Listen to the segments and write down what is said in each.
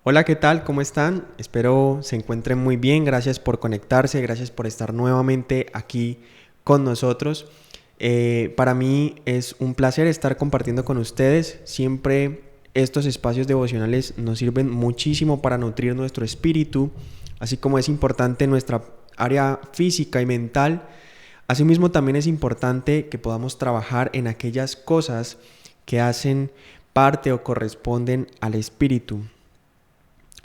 Hola, ¿qué tal? ¿Cómo están? Espero se encuentren muy bien. Gracias por conectarse, gracias por estar nuevamente aquí con nosotros. Para mí es un placer estar compartiendo con ustedes. Siempre estos espacios devocionales nos sirven muchísimo para nutrir nuestro espíritu, así como es importante nuestra área física y mental. Asimismo, también es importante que podamos trabajar en aquellas cosas que hacen parte o corresponden al espíritu.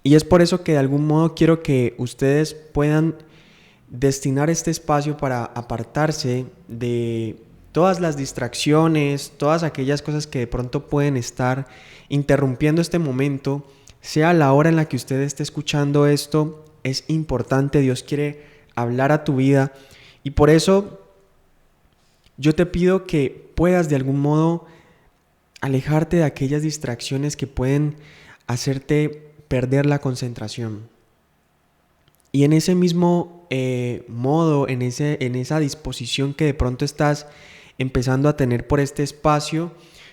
Y es por eso que de algún modo quiero que ustedes puedan destinar este espacio para apartarse de todas las distracciones, todas aquellas cosas que de pronto pueden estar interrumpiendo este momento, sea la hora en la que usted esté escuchando esto, es importante. Dios quiere hablar a tu vida y por eso yo te pido que puedas de algún modo alejarte de aquellas distracciones que pueden hacerte perder la concentración. Y en ese mismo modo, en esa disposición que de pronto estás empezando a tener por este espacio,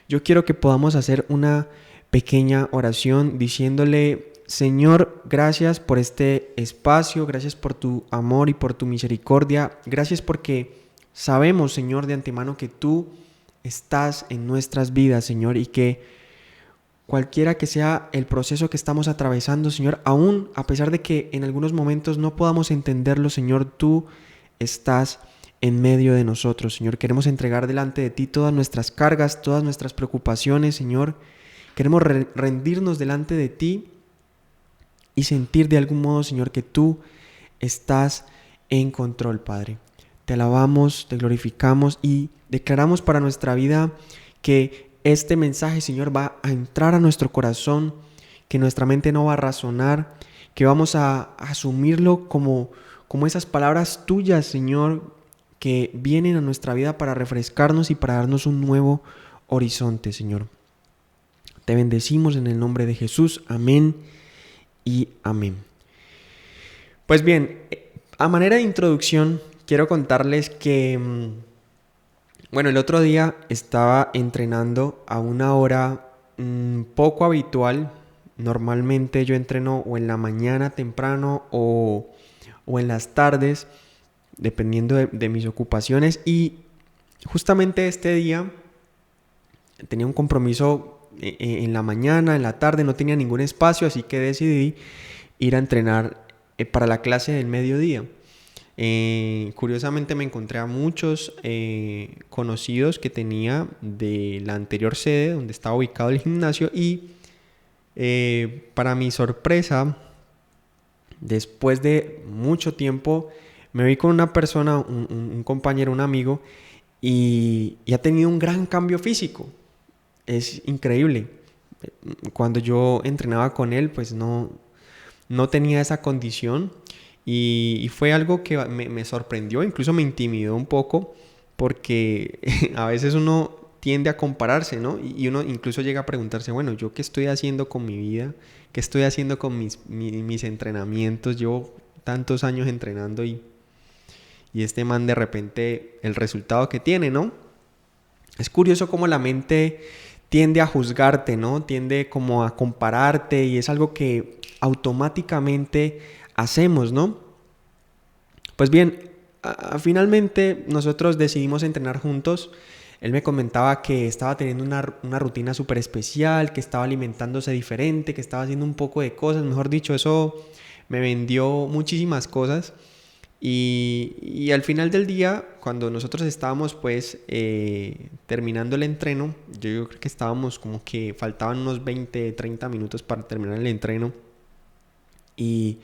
yo quiero que podamos hacer una pequeña oración diciéndole: Señor, gracias por este espacio, gracias por tu amor y por tu misericordia, gracias porque sabemos, Señor, de antemano que tú estás en nuestras vidas, Señor, y que cualquiera que sea el proceso que estamos atravesando, Señor, aún a pesar de que en algunos momentos no podamos entenderlo, Señor, tú estás en medio de nosotros, Señor. Queremos entregar delante de ti todas nuestras cargas, todas nuestras preocupaciones, Señor. Queremos rendirnos delante de ti y sentir de algún modo, Señor, que tú estás en control, Padre. Te alabamos, te glorificamos y declaramos para nuestra vida que este mensaje, Señor, va a entrar a nuestro corazón, que nuestra mente no va a razonar, que vamos a asumirlo como esas palabras tuyas, Señor, que vienen a nuestra vida para refrescarnos y para darnos un nuevo horizonte, Señor. Te bendecimos en el nombre de Jesús. Amén y amén. Pues bien, a manera de introducción, quiero contarles que, bueno, el otro día estaba entrenando a una hora poco habitual. Normalmente yo entreno o en la mañana temprano o en las tardes, dependiendo de mis ocupaciones. Y justamente este día tenía un compromiso en la mañana, en la tarde, no tenía ningún espacio, así que decidí ir a entrenar para la clase del mediodía. Curiosamente me encontré a muchos conocidos que tenía de la anterior sede donde estaba ubicado el gimnasio y para mi sorpresa, después de mucho tiempo, me vi con una persona, un compañero, un amigo, y ha tenido un gran cambio físico. Es increíble. Cuando yo entrenaba con él, pues no tenía esa condición y fue algo que me sorprendió, incluso me intimidó un poco porque a veces uno tiende a compararse, ¿no? Y uno incluso llega a preguntarse, bueno, ¿yo qué estoy haciendo con mi vida? ¿Qué estoy haciendo con mis entrenamientos? Llevo tantos años entrenando y este man de repente el resultado que tiene, ¿no? Es curioso cómo la mente tiende a juzgarte, ¿no? Tiende como a compararte y es algo que automáticamente hacemos, ¿no? Pues bien, finalmente nosotros decidimos entrenar juntos. Él me comentaba que estaba teniendo una rutina súper especial, que estaba alimentándose diferente, que estaba haciendo un poco de cosas. Mejor dicho, eso me vendió muchísimas cosas. Y al final del día, cuando nosotros estábamos pues terminando el entreno, yo creo que estábamos como que faltaban unos 20, 30 minutos para terminar el entreno. Y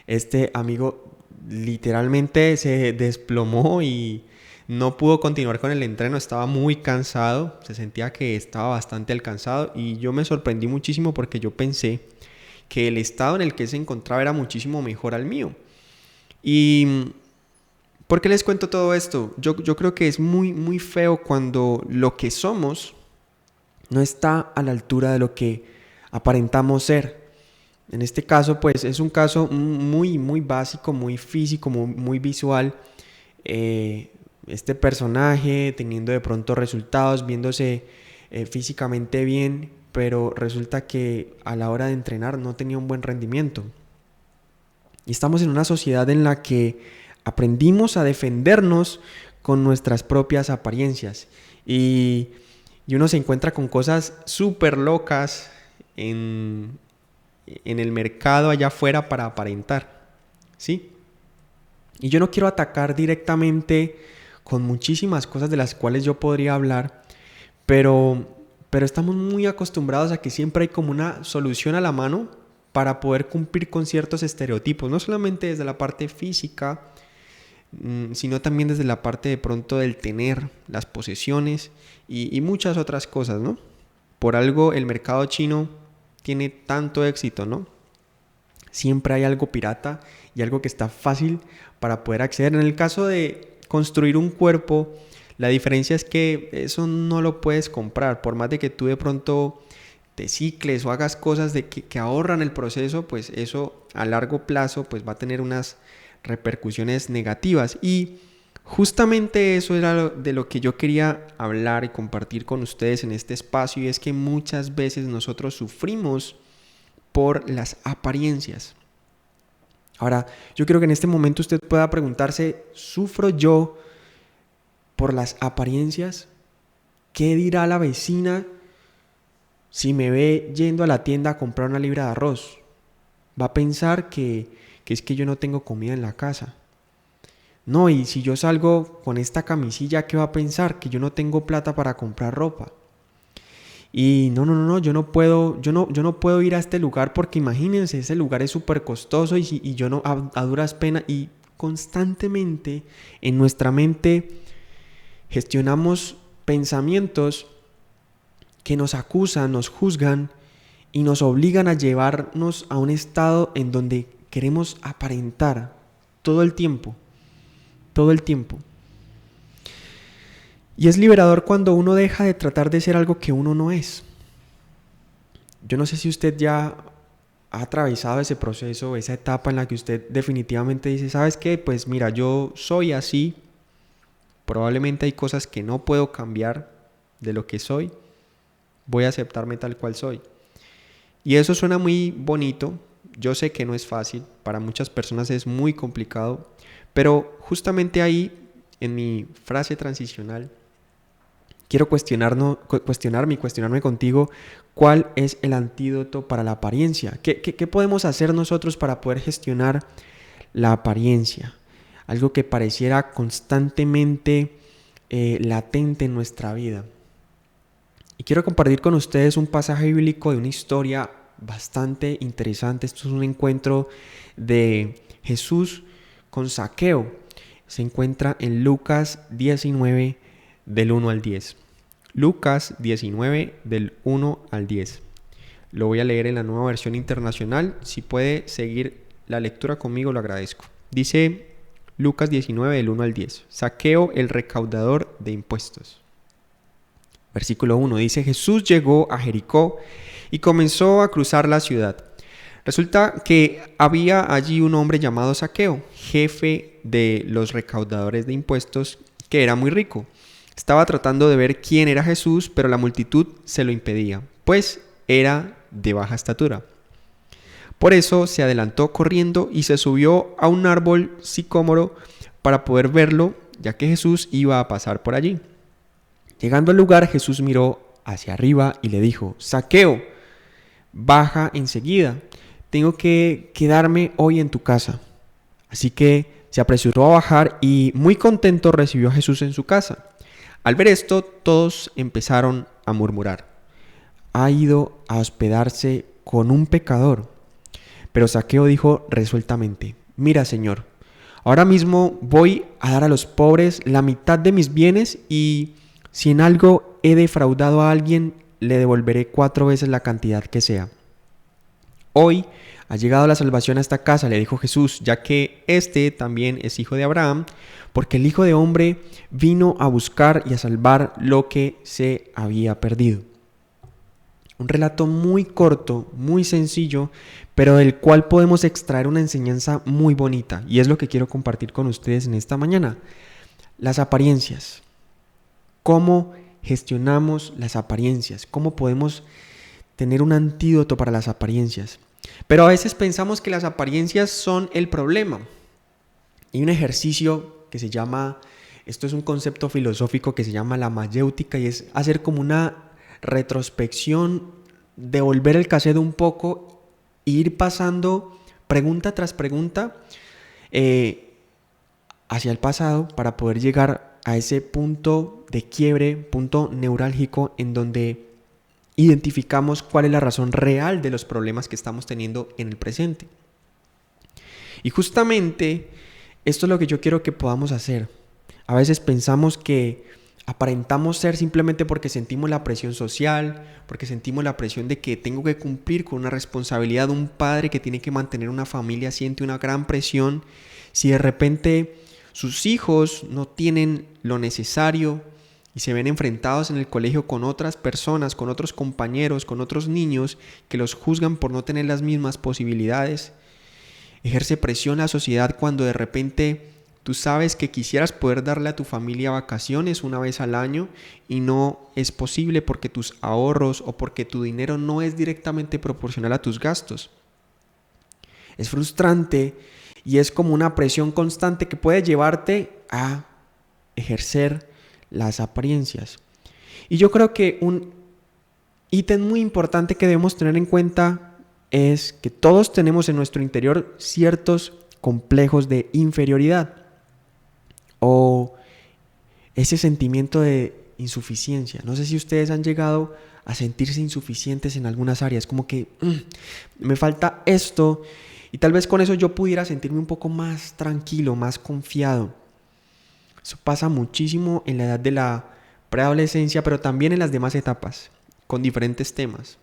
este amigo literalmente se desplomó y no pudo continuar con el entreno, estaba muy cansado, se sentía que estaba bastante alcanzado y yo me sorprendí muchísimo porque yo pensé que el estado en el que se encontraba era muchísimo mejor al mío. Y ¿por qué les cuento todo esto? Yo creo que es muy feo cuando lo que somos no está a la altura de lo que aparentamos ser. En este caso, pues es un caso muy básico, muy físico, muy visual. Este personaje teniendo de pronto resultados, viéndose físicamente bien, pero resulta que a la hora de entrenar no tenía un buen rendimiento. Y estamos en una sociedad en la que aprendimos a defendernos con nuestras propias apariencias. Y uno se encuentra con cosas súper locas en el mercado allá afuera para aparentar, ¿sí? Y yo no quiero atacar directamente con muchísimas cosas de las cuales yo podría hablar, pero estamos muy acostumbrados a que siempre hay como una solución a la mano para poder cumplir con ciertos estereotipos, no solamente desde la parte física, sino también desde la parte de pronto del tener, las posesiones y muchas otras cosas, ¿no? Por algo el mercado chino tiene tanto éxito, ¿no? Siempre hay algo pirata y algo que está fácil para poder acceder. En el caso de construir un cuerpo, la diferencia es que eso no lo puedes comprar. Por más de que tú de pronto te cicles o hagas cosas que ahorran el proceso, pues eso a largo plazo pues va a tener unas repercusiones negativas. Y justamente eso era de lo que yo quería hablar y compartir con ustedes en este espacio, y es que muchas veces nosotros sufrimos por las apariencias. Ahora, yo creo que en este momento usted pueda preguntarse, ¿sufro yo por las apariencias? ¿Qué dirá la vecina si me ve yendo a la tienda a comprar una libra de arroz? Va a pensar que es que yo no tengo comida en la casa. No, y si yo salgo con esta camisilla, ¿qué va a pensar? Que yo no tengo plata para comprar ropa. Y no, yo no puedo ir a este lugar porque imagínense, ese lugar es súper costoso y yo no, a duras penas. Y constantemente en nuestra mente gestionamos pensamientos que nos acusan, nos juzgan y nos obligan a llevarnos a un estado en donde queremos aparentar todo el tiempo. Y es liberador cuando uno deja de tratar de ser algo que uno no es. Yo no sé si usted ya ha atravesado ese proceso, esa etapa en la que usted definitivamente dice, ¿sabes qué? Pues mira, yo soy así. Probablemente hay cosas que no puedo cambiar de lo que soy. Voy a aceptarme tal cual soy. Y eso suena muy bonito. Yo sé que no es fácil. Para muchas personas es muy complicado. Pero justamente ahí, en mi frase transicional, quiero cuestionarme contigo cuál es el antídoto para la apariencia. ¿Qué podemos hacer nosotros para poder gestionar la apariencia? Algo que pareciera constantemente latente en nuestra vida. Y quiero compartir con ustedes un pasaje bíblico de una historia bastante interesante. Esto es un encuentro de Jesús con Zaqueo. Se encuentra en Lucas 19, del 1 al 10. Lucas 19, del 1 al 10. Lo voy a leer en la Nueva Versión Internacional. Si puede seguir la lectura conmigo, lo agradezco. Dice Lucas 19, del 1 al 10. Zaqueo, el recaudador de impuestos. Versículo 1 dice: Jesús llegó a Jericó y comenzó a cruzar la ciudad. Resulta que había allí un hombre llamado Zaqueo, jefe de los recaudadores de impuestos, que era muy rico. Estaba tratando de ver quién era Jesús, pero la multitud se lo impedía, pues era de baja estatura. Por eso se adelantó corriendo y se subió a un árbol sicómoro para poder verlo, ya que Jesús iba a pasar por allí. Llegando al lugar, Jesús miró hacia arriba y le dijo: Zaqueo, baja enseguida, tengo que quedarme hoy en tu casa. Así que se apresuró a bajar y muy contento recibió a Jesús en su casa. Al ver esto, todos empezaron a murmurar: ha ido a hospedarse con un pecador. Pero Zaqueo dijo resueltamente: mira, Señor, ahora mismo voy a dar a los pobres la mitad de mis bienes, y si en algo he defraudado a alguien, le devolveré 4 veces la cantidad que sea. Hoy ha llegado la salvación a esta casa, le dijo Jesús, ya que este también es hijo de Abraham, porque el Hijo de Hombre vino a buscar y a salvar lo que se había perdido. Un relato muy corto, muy sencillo, pero del cual podemos extraer una enseñanza muy bonita, y es lo que quiero compartir con ustedes en esta mañana. Las apariencias. ¿Cómo gestionamos las apariencias? ¿Cómo podemos tener un antídoto para las apariencias. Pero a veces pensamos que las apariencias son el problema. Hay un ejercicio que se llama, esto es un concepto filosófico que se llama la mayéutica, y es hacer como una retrospección, devolver el cassette un poco e ir pasando pregunta tras pregunta hacia el pasado para poder llegar a ese punto de quiebre, punto neurálgico en donde identificamos cuál es la razón real de los problemas que estamos teniendo en el presente. Y justamente esto es lo que yo quiero que podamos hacer. A veces pensamos que aparentamos ser simplemente porque sentimos la presión social, porque sentimos la presión de que tengo que cumplir con una responsabilidad de un padre que tiene que mantener una familia, siente una gran presión. Si de repente sus hijos no tienen lo necesario y se ven enfrentados en el colegio con otras personas, con otros compañeros, con otros niños que los juzgan por no tener las mismas posibilidades, ejerce presión la sociedad cuando de repente tú sabes que quisieras poder darle a tu familia vacaciones una vez al año y no es posible porque tus ahorros o porque tu dinero no es directamente proporcional a tus gastos. Es frustrante y es como una presión constante que puede llevarte a ejercer las apariencias. Y yo creo que un ítem muy importante que debemos tener en cuenta es que todos tenemos en nuestro interior ciertos complejos de inferioridad o ese sentimiento de insuficiencia. No sé si ustedes han llegado a sentirse insuficientes en algunas áreas, como que me falta esto y tal vez con eso yo pudiera sentirme un poco más tranquilo, más confiado. Eso pasa muchísimo en la edad de la preadolescencia, pero también en las demás etapas, con diferentes temas.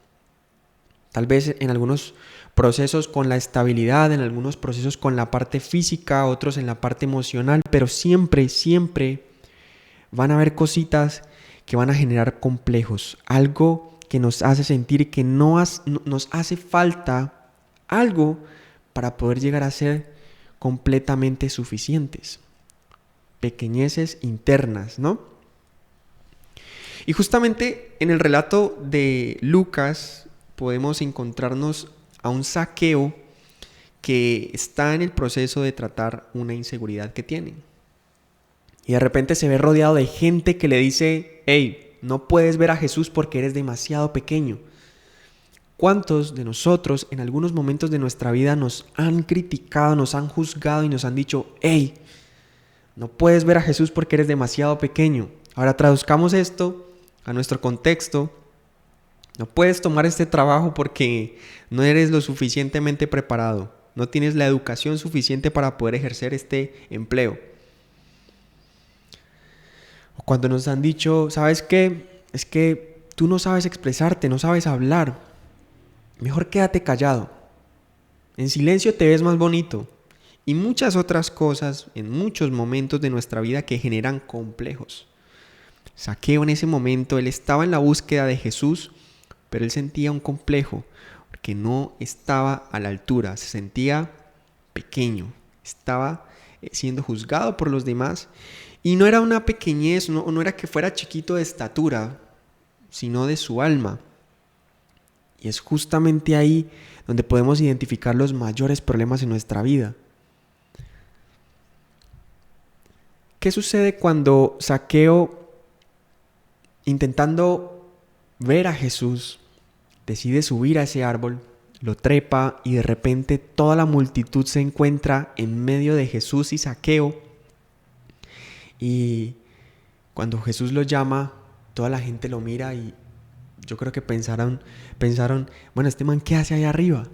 Tal vez en algunos procesos con la estabilidad, en algunos procesos con la parte física, otros en la parte emocional, pero siempre van a haber cositas que van a generar complejos, algo que nos hace sentir que nos hace falta algo para poder llegar a ser completamente suficientes. Pequeñeces internas, ¿no? Y justamente en el relato de Lucas podemos encontrarnos a un Zaqueo que está en el proceso de tratar una inseguridad que tiene. Y de repente se ve rodeado de gente que le dice: hey, no puedes ver a Jesús porque eres demasiado pequeño. ¿Cuántos de nosotros en algunos momentos de nuestra vida nos han criticado, nos han juzgado y nos han dicho: hey, no puedes ver a Jesús porque eres demasiado pequeño? Ahora traduzcamos esto a nuestro contexto. No puedes tomar este trabajo porque no eres lo suficientemente preparado. No tienes la educación suficiente para poder ejercer este empleo. O cuando nos han dicho: ¿sabes qué? Es que tú no sabes expresarte, no sabes hablar. Mejor quédate callado. En silencio te ves más bonito. Y muchas otras cosas en muchos momentos de nuestra vida que generan complejos. Zaqueo en ese momento, él estaba en la búsqueda de Jesús, pero él sentía un complejo porque no estaba a la altura, se sentía pequeño, estaba siendo juzgado por los demás y no era una pequeñez, no era que fuera chiquito de estatura, sino de su alma. Y es justamente ahí donde podemos identificar los mayores problemas en nuestra vida. ¿Qué sucede cuando Zaqueo, intentando ver a Jesús, decide subir a ese árbol, lo trepa y de repente toda la multitud se encuentra en medio de Jesús y Zaqueo? Y cuando Jesús lo llama, toda la gente lo mira y yo creo que pensaron, bueno, este man, ¿qué hace ahí arriba?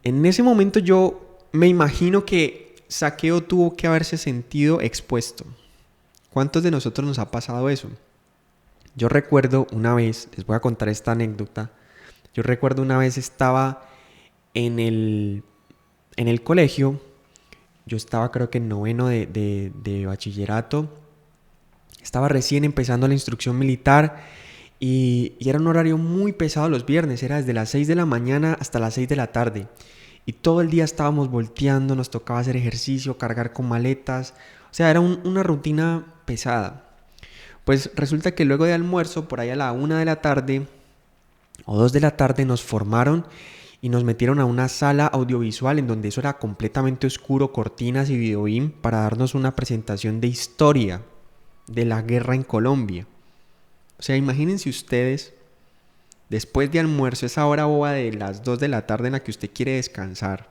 En ese momento yo me imagino que Zaqueo tuvo que haberse sentido expuesto. ¿Cuántos de nosotros nos ha pasado eso? Yo recuerdo una vez, les voy a contar esta anécdota. Yo recuerdo una vez estaba en el colegio. Yo estaba creo que en noveno de bachillerato. Estaba recién empezando la instrucción militar y era un horario muy pesado los viernes. Era desde las 6 de la mañana hasta las 6 de la tarde. Y todo el día estábamos volteando, nos tocaba hacer ejercicio, cargar con maletas. O sea, era una rutina pesada. Pues resulta que luego de almuerzo, por ahí a la 1 de la tarde, o 2 de la tarde nos formaron y nos metieron a una sala audiovisual en donde eso era completamente oscuro, cortinas y videobeam, para darnos una presentación de historia de la guerra en Colombia. O sea, imagínense ustedes, después de almuerzo, esa hora boba de las 2 de la tarde en la que usted quiere descansar,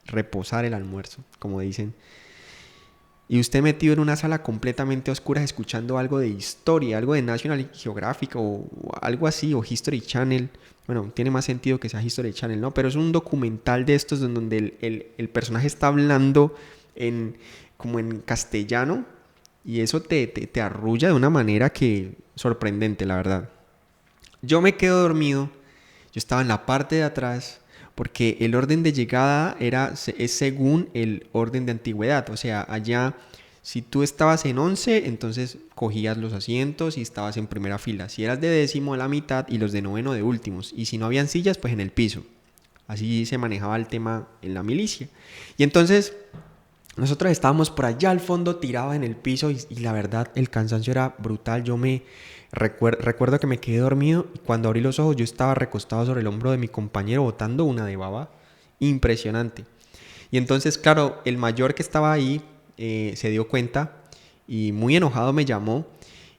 reposar el almuerzo, como dicen, y usted metido en una sala completamente oscura escuchando algo de historia, algo de National Geographic o algo así, o History Channel. Bueno, tiene más sentido que sea History Channel, ¿no? Pero es un documental de estos donde el personaje está hablando como en castellano, y eso te arrulla de una manera que sorprendente, la verdad. Yo me quedo dormido, yo estaba en la parte de atrás, porque el orden de llegada es según el orden de antigüedad. O sea, allá, si tú estabas en 11, entonces cogías los asientos y estabas en primera fila. Si eras de décimo, a la mitad, y los de noveno de últimos. Y si no habían sillas, pues en el piso. Así se manejaba el tema en la milicia. Y entonces nosotros estábamos por allá al fondo, tirados en el piso, y la verdad el cansancio era brutal. Yo me recuerdo que me quedé dormido, y cuando abrí los ojos yo estaba recostado sobre el hombro de mi compañero botando una de baba impresionante. Y entonces, claro, el mayor que estaba ahí se dio cuenta y muy enojado me llamó,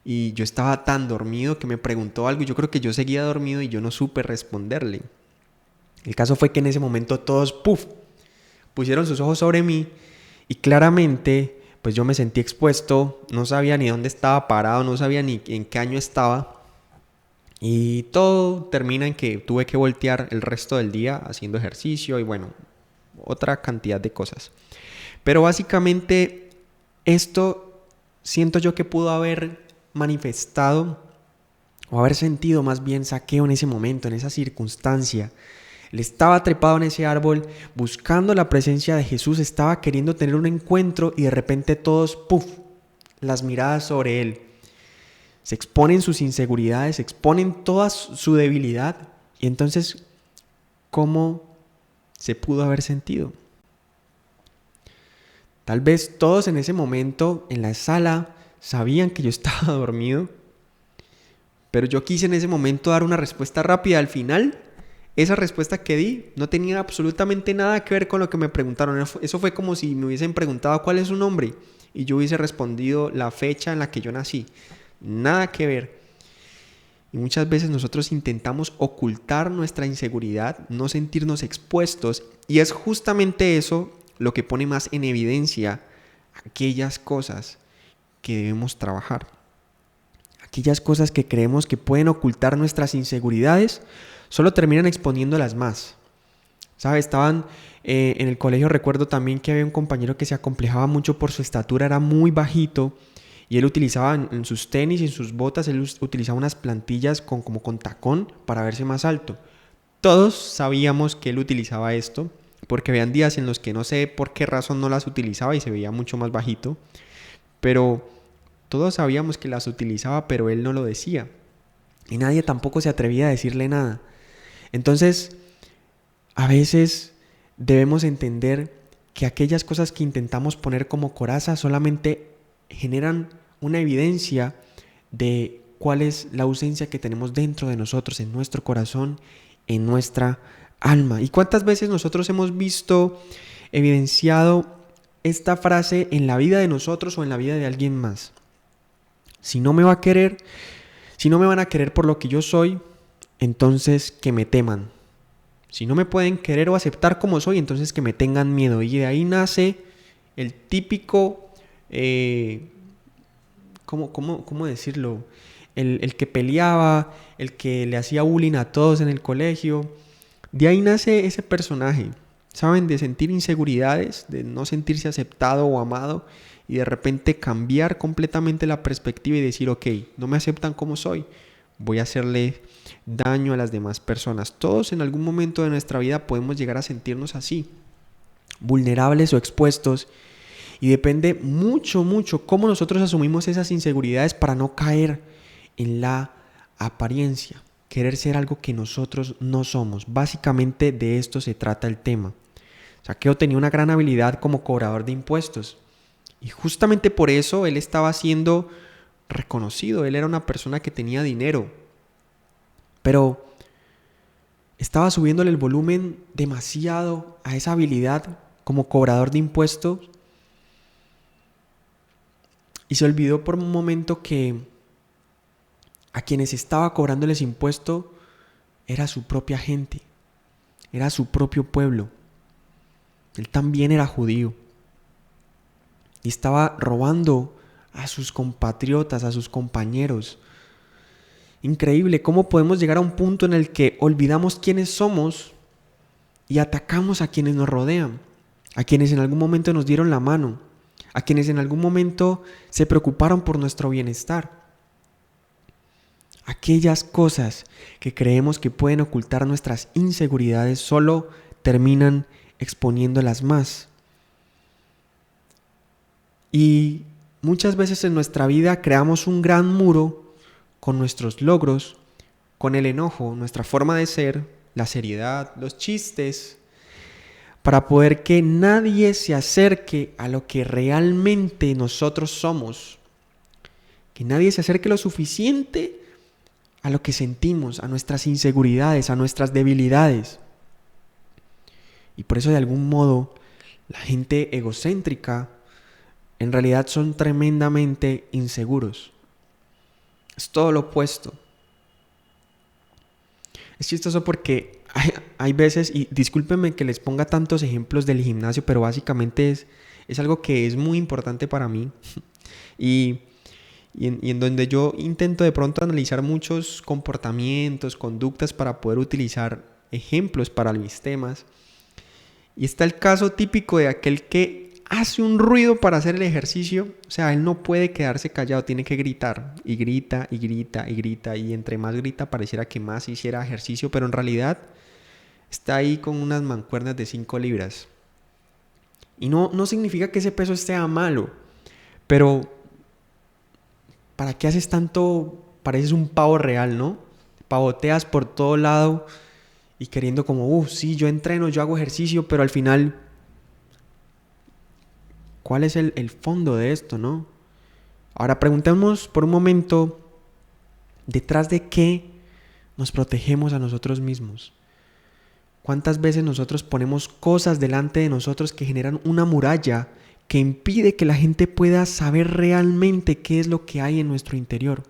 y yo estaba tan dormido que me preguntó algo y yo creo que yo seguía dormido y yo no supe responderle. El caso fue que en ese momento todos, ¡puf!, pusieron sus ojos sobre mí. Y claramente, pues yo me sentí expuesto, no sabía ni dónde estaba parado, no sabía ni en qué año estaba. Y todo termina en que tuve que voltear el resto del día haciendo ejercicio y bueno, otra cantidad de cosas. Pero básicamente esto siento yo que pudo haber manifestado o haber sentido más bien saqueo en ese momento, en esa circunstancia. Él estaba trepado en ese árbol buscando la presencia de Jesús, estaba queriendo tener un encuentro y de repente todos, ¡puf!, las miradas sobre él. Se exponen sus inseguridades, se exponen toda su debilidad. Y entonces, ¿cómo se pudo haber sentido? Tal vez todos en ese momento en la sala sabían que yo estaba dormido, pero yo quise en ese momento dar una respuesta rápida. Al final, esa respuesta que di no tenía absolutamente nada que ver con lo que me preguntaron. Eso fue como si me hubiesen preguntado cuál es su nombre y yo hubiese respondido la fecha en la que yo nací. Nada que ver. Y muchas veces nosotros intentamos ocultar nuestra inseguridad, no sentirnos expuestos, y es justamente eso lo que pone más en evidencia aquellas cosas que debemos trabajar. Aquellas cosas que creemos que pueden ocultar nuestras inseguridades solo terminan exponiéndolas más. ¿Sabes? Estaban en el colegio, recuerdo también que había un compañero que se acomplejaba mucho por su estatura, era muy bajito, y él utilizaba en sus tenis y en sus botas, él utilizaba unas plantillas como con tacón para verse más alto. Todos sabíamos que él utilizaba esto, porque habían días en los que no sé por qué razón no las utilizaba y se veía mucho más bajito, pero todos sabíamos que las utilizaba, pero él no lo decía. Y nadie tampoco se atrevía a decirle nada. Entonces, a veces debemos entender que aquellas cosas que intentamos poner como coraza solamente generan una evidencia de cuál es la ausencia que tenemos dentro de nosotros, en nuestro corazón, en nuestra alma. ¿Y cuántas veces nosotros hemos visto evidenciado esta frase en la vida de nosotros o en la vida de alguien más? Si no me va a querer, si no me van a querer por lo que yo soy, entonces que me teman. Si no me pueden querer o aceptar como soy, entonces que me tengan miedo. Y de ahí nace el típico, ¿cómo decirlo? El que peleaba, el que le hacía bullying a todos en el colegio. De ahí nace ese personaje, ¿saben? De sentir inseguridades, de no sentirse aceptado o amado, y de repente cambiar completamente la perspectiva y decir, ok, no me aceptan como soy, voy a hacerle daño a las demás personas. Todos en algún momento de nuestra vida podemos llegar a sentirnos así, vulnerables o expuestos, y depende mucho cómo nosotros asumimos esas inseguridades para no caer en la apariencia, querer ser algo que nosotros no somos. Básicamente de esto se trata el tema. Saqueo tenía una gran habilidad como cobrador de impuestos, y justamente por eso él estaba siendo reconocido. Él era una persona que tenía dinero. Pero estaba subiéndole el volumen demasiado a esa habilidad como cobrador de impuestos y se olvidó por un momento que a quienes estaba cobrándoles impuesto era su propia gente, era su propio pueblo. Él también era judío y estaba robando a sus compatriotas, a sus compañeros. Increíble cómo podemos llegar a un punto en el que olvidamos quiénes somos y atacamos a quienes nos rodean, a quienes en algún momento nos dieron la mano, a quienes en algún momento se preocuparon por nuestro bienestar. Aquellas cosas que creemos que pueden ocultar nuestras inseguridades solo terminan exponiéndolas más. Y muchas veces en nuestra vida creamos un gran muro con nuestros logros, con el enojo, nuestra forma de ser, la seriedad, los chistes, para poder que nadie se acerque a lo que realmente nosotros somos. Que nadie se acerque lo suficiente a lo que sentimos, a nuestras inseguridades, a nuestras debilidades. Y por eso de algún modo la gente egocéntrica en realidad son tremendamente inseguros. Es todo lo opuesto. Es chistoso porque hay veces, y discúlpenme que les ponga tantos ejemplos del gimnasio, pero básicamente es algo que es muy importante para mí. Y en donde yo intento de pronto analizar muchos comportamientos, conductas para poder utilizar ejemplos para mis temas. Y está el caso típico de aquel que hace un ruido para hacer el ejercicio. O sea, él no puede quedarse callado, tiene que gritar. Y grita, y grita, y grita. Y entre más grita pareciera que más hiciera ejercicio. Pero en realidad está ahí con unas mancuernas de 5 libras. Y no significa que ese peso esté malo. Pero ¿para qué haces tanto? Pareces un pavo real, ¿no? Pavoteas por todo lado y queriendo como, sí, yo entreno, yo hago ejercicio, pero al final, ¿cuál es el fondo de esto, no? Ahora preguntemos por un momento, ¿detrás de qué nos protegemos a nosotros mismos? ¿Cuántas veces nosotros ponemos cosas delante de nosotros que generan una muralla que impide que la gente pueda saber realmente qué es lo que hay en nuestro interior?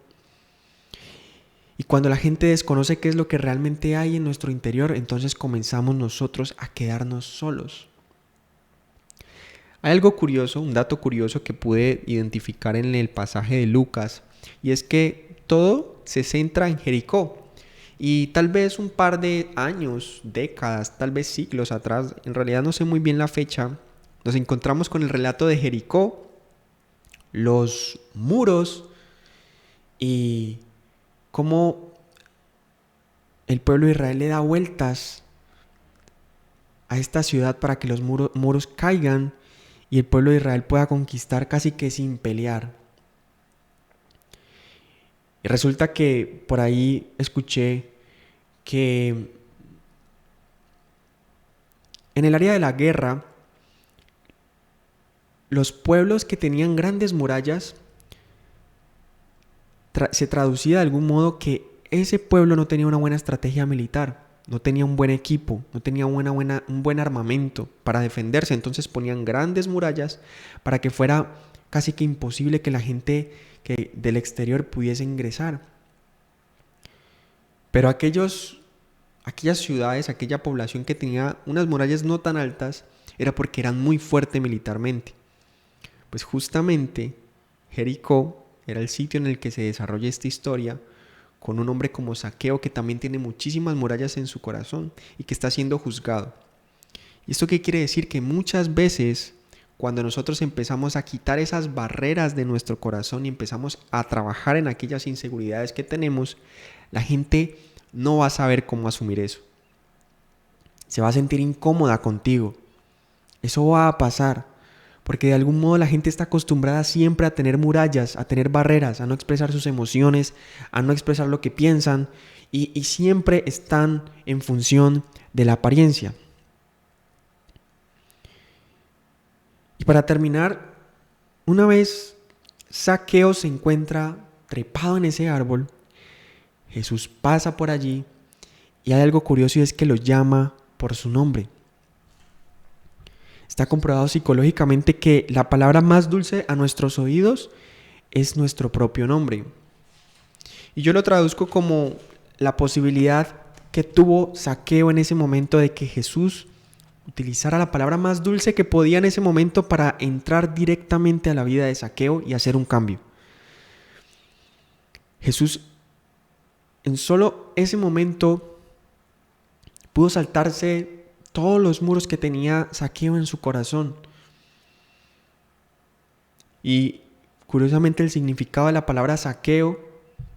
Y cuando la gente desconoce qué es lo que realmente hay en nuestro interior, entonces comenzamos nosotros a quedarnos solos. Hay algo curioso, un dato curioso que pude identificar en el pasaje de Lucas, y es que todo se centra en Jericó. Y tal vez un par de años, décadas, tal vez siglos atrás, en realidad no sé muy bien la fecha, nos encontramos con el relato de Jericó, los muros y cómo el pueblo de Israel le da vueltas a esta ciudad para que los muros caigan y el pueblo de Israel pueda conquistar casi que sin pelear. Y resulta que por ahí escuché que en el área de la guerra, los pueblos que tenían grandes murallas, se traducía de algún modo que ese pueblo no tenía una buena estrategia militar, no tenía un buen equipo, no tenía un buen armamento para defenderse. Entonces ponían grandes murallas para que fuera casi que imposible que la gente del exterior pudiese ingresar. Pero aquellas ciudades, aquella población que tenía unas murallas no tan altas, era porque eran muy fuertes militarmente. Pues justamente Jericó era el sitio en el que se desarrolla esta historia, con un hombre como Zaqueo que también tiene muchísimas murallas en su corazón y que está siendo juzgado. ¿Y esto qué quiere decir? Que muchas veces cuando nosotros empezamos a quitar esas barreras de nuestro corazón y empezamos a trabajar en aquellas inseguridades que tenemos, la gente no va a saber cómo asumir eso. Se va a sentir incómoda contigo. Eso va a pasar. Porque de algún modo la gente está acostumbrada siempre a tener murallas, a tener barreras, a no expresar sus emociones, a no expresar lo que piensan y siempre están en función de la apariencia. Y para terminar, una vez Zaqueo se encuentra trepado en ese árbol, Jesús pasa por allí Y hay algo curioso y es que lo llama por su nombre. Está comprobado psicológicamente que la palabra más dulce a nuestros oídos es nuestro propio nombre. Y yo lo traduzco como la posibilidad que tuvo Zaqueo en ese momento de que Jesús utilizara la palabra más dulce que podía en ese momento para entrar directamente a la vida de Zaqueo y hacer un cambio. Jesús en solo ese momento pudo saltarse todos los muros que tenía Zaqueo en su corazón. Y curiosamente el significado de la palabra Zaqueo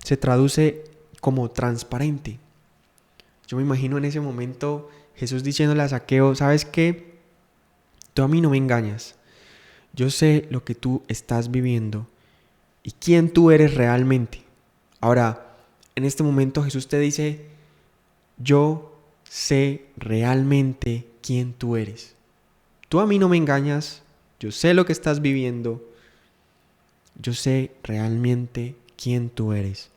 se traduce como transparente. Yo me imagino en ese momento Jesús diciéndole a Zaqueo, ¿sabes qué? Tú a mí no me engañas. Yo sé lo que tú estás viviendo y quién tú eres realmente. Ahora, en este momento Jesús te dice, yo sé realmente quién tú eres. Tú a mí no me engañas, yo sé lo que estás viviendo, yo sé realmente quién tú eres.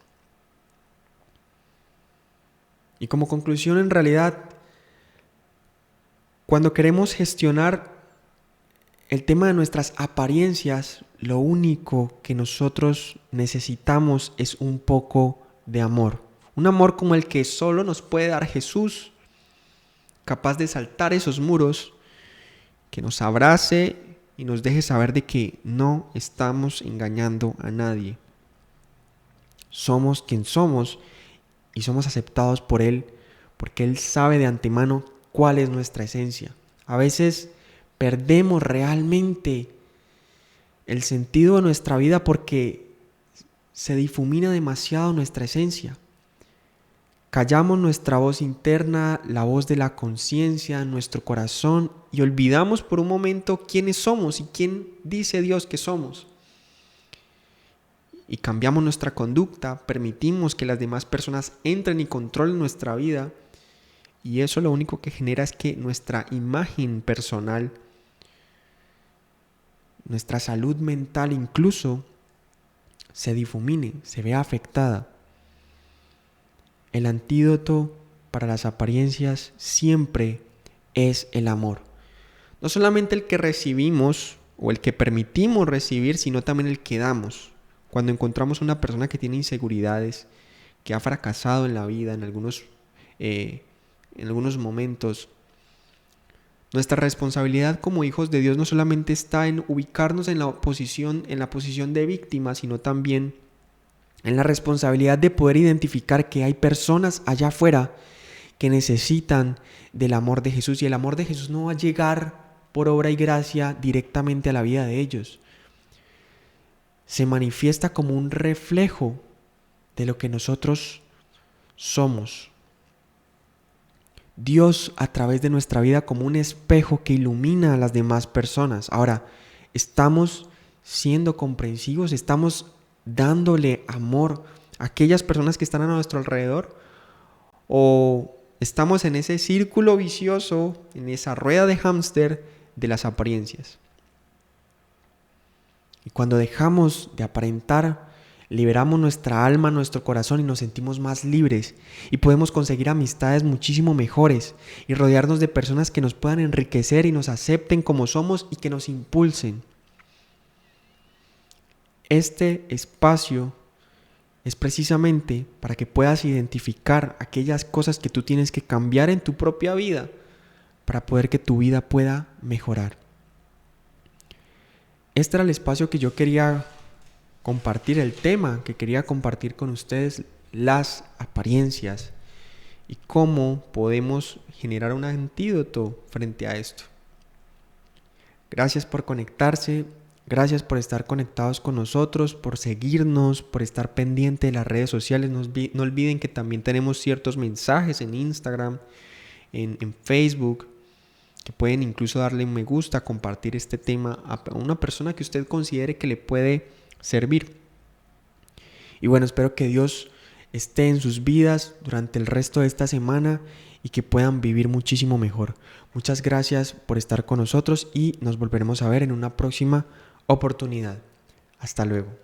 Y como conclusión, en realidad, cuando queremos gestionar el tema de nuestras apariencias, lo único que nosotros necesitamos es un poco de amor. Un amor como el que solo nos puede dar Jesús, capaz de saltar esos muros, que nos abrace y nos deje saber de que no estamos engañando a nadie. Somos quien somos y somos aceptados por Él porque Él sabe de antemano cuál es nuestra esencia. A veces perdemos realmente el sentido de nuestra vida porque se difumina demasiado nuestra esencia. Callamos nuestra voz interna, la voz de la conciencia, nuestro corazón y olvidamos por un momento quiénes somos y quién dice Dios que somos. Y cambiamos nuestra conducta, permitimos que las demás personas entren y controlen nuestra vida y eso lo único que genera es que nuestra imagen personal, nuestra salud mental incluso, se difumine, se vea afectada. El antídoto para las apariencias siempre es el amor. No solamente el que recibimos o el que permitimos recibir, sino también el que damos. Cuando encontramos una persona que tiene inseguridades, que ha fracasado en la vida en algunos momentos, nuestra responsabilidad como hijos de Dios no solamente está en ubicarnos en la posición de víctima, sino también en la responsabilidad de poder identificar que hay personas allá afuera que necesitan del amor de Jesús y el amor de Jesús no va a llegar por obra y gracia directamente a la vida de ellos. Se manifiesta como un reflejo de lo que nosotros somos. Dios a través de nuestra vida como un espejo que ilumina a las demás personas. Ahora, ¿estamos siendo comprensivos? ¿Estamos dándole amor a aquellas personas que están a nuestro alrededor? ¿O estamos en ese círculo vicioso, en esa rueda de hámster de las apariencias? Y cuando dejamos de aparentar, liberamos nuestra alma, nuestro corazón y nos sentimos más libres y podemos conseguir amistades muchísimo mejores y rodearnos de personas que nos puedan enriquecer y nos acepten como somos y que nos impulsen. Este espacio es precisamente para que puedas identificar aquellas cosas que tú tienes que cambiar en tu propia vida para poder que tu vida pueda mejorar. Este era el espacio que yo quería compartir, el tema que quería compartir con ustedes, las apariencias y cómo podemos generar un antídoto frente a esto. Gracias por conectarse, gracias por estar conectados con nosotros, por seguirnos, por estar pendiente de las redes sociales. No olviden que también tenemos ciertos mensajes en Instagram, en Facebook, que pueden incluso darle un me gusta, compartir este tema a una persona que usted considere que le puede servir. Y bueno, espero que Dios esté en sus vidas durante el resto de esta semana y que puedan vivir muchísimo mejor. Muchas gracias por estar con nosotros y nos volveremos a ver en una próxima oportunidad. Hasta luego.